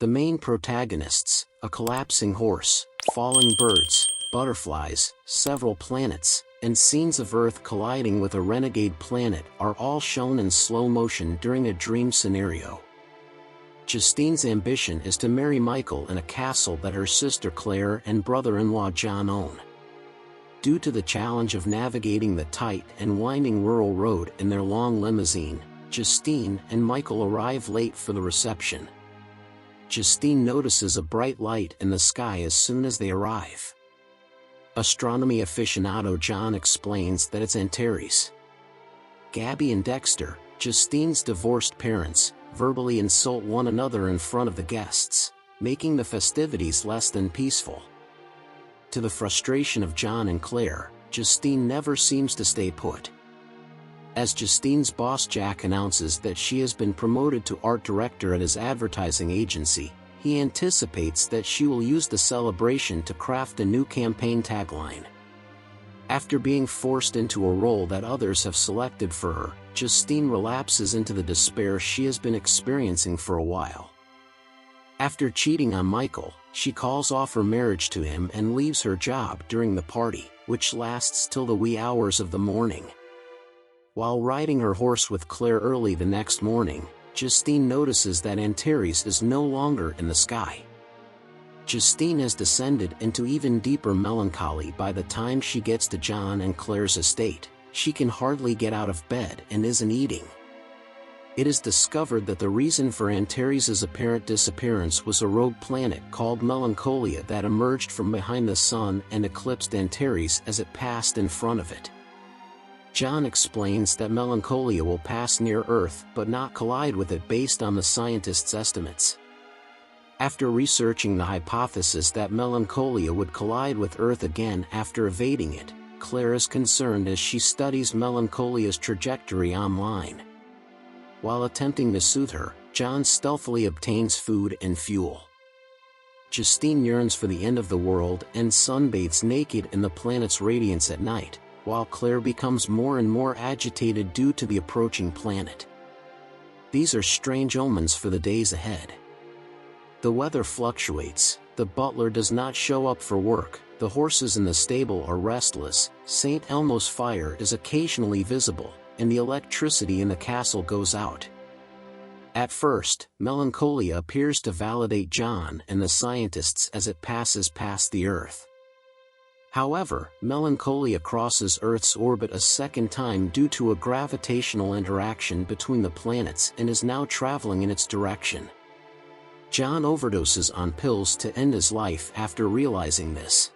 The main protagonists, a collapsing horse, falling birds, butterflies, several planets, and scenes of Earth colliding with a renegade planet are all shown in slow motion during a dream scenario. Justine's ambition is to marry Michael in a castle that her sister Claire and brother-in-law John own. Due to the challenge of navigating the tight and winding rural road in their long limousine, Justine and Michael arrive late for the reception. Justine notices a bright light in the sky as soon as they arrive. Astronomy aficionado John explains that it's Antares. Gabby and Dexter, Justine's divorced parents, verbally insult one another in front of the guests, making the festivities less than peaceful. To the frustration of John and Claire, Justine never seems to stay put. As Justine's boss Jack announces that she has been promoted to art director at his advertising agency, he anticipates that she will use the celebration to craft a new campaign tagline. After being forced into a role that others have selected for her, Justine relapses into the despair she has been experiencing for a while. After cheating on Michael, she calls off her marriage to him and leaves her job during the party, which lasts till the wee hours of the morning. While riding her horse with Claire early the next morning, Justine notices that Antares is no longer in the sky. Justine has descended into even deeper melancholy by the time she gets to John and Claire's estate. She can hardly get out of bed and isn't eating. It is discovered that the reason for Antares' apparent disappearance was a rogue planet called Melancholia that emerged from behind the sun and eclipsed Antares as it passed in front of it. John explains that Melancholia will pass near Earth but not collide with it based on the scientists' estimates. After researching the hypothesis that Melancholia would collide with Earth again after evading it, Claire is concerned as she studies Melancholia's trajectory online. While attempting to soothe her, John stealthily obtains food and fuel. Justine yearns for the end of the world and sunbathes naked in the planet's radiance at night, while Claire becomes more and more agitated due to the approaching planet. These are strange omens for the days ahead. The weather fluctuates, the butler does not show up for work, the horses in the stable are restless, St. Elmo's fire is occasionally visible, and the electricity in the castle goes out. At first, Melancholia appears to validate John and the scientists as it passes past the Earth. However, Melancholia crosses Earth's orbit a second time due to a gravitational interaction between the planets and is now traveling in its direction. John overdoses on pills to end his life after realizing this.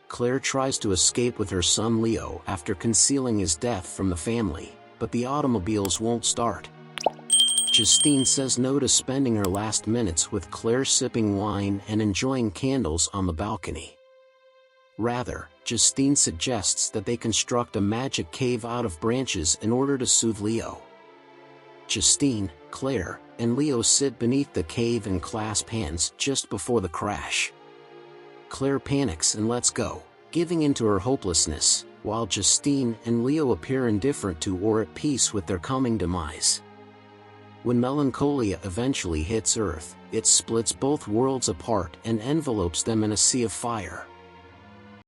Claire tries to escape with her son Leo after concealing his death from the family, but the automobiles won't start. Justine says no to spending her last minutes with Claire sipping wine and enjoying candles on the balcony. Rather, Justine suggests that they construct a magic cave out of branches in order to soothe Leo. Justine, Claire, and Leo sit beneath the cave and clasp hands just before the crash. Claire panics and lets go, giving in to her hopelessness, while Justine and Leo appear indifferent to or at peace with their coming demise. When Melancholia eventually hits Earth, it splits both worlds apart and envelopes them in a sea of fire.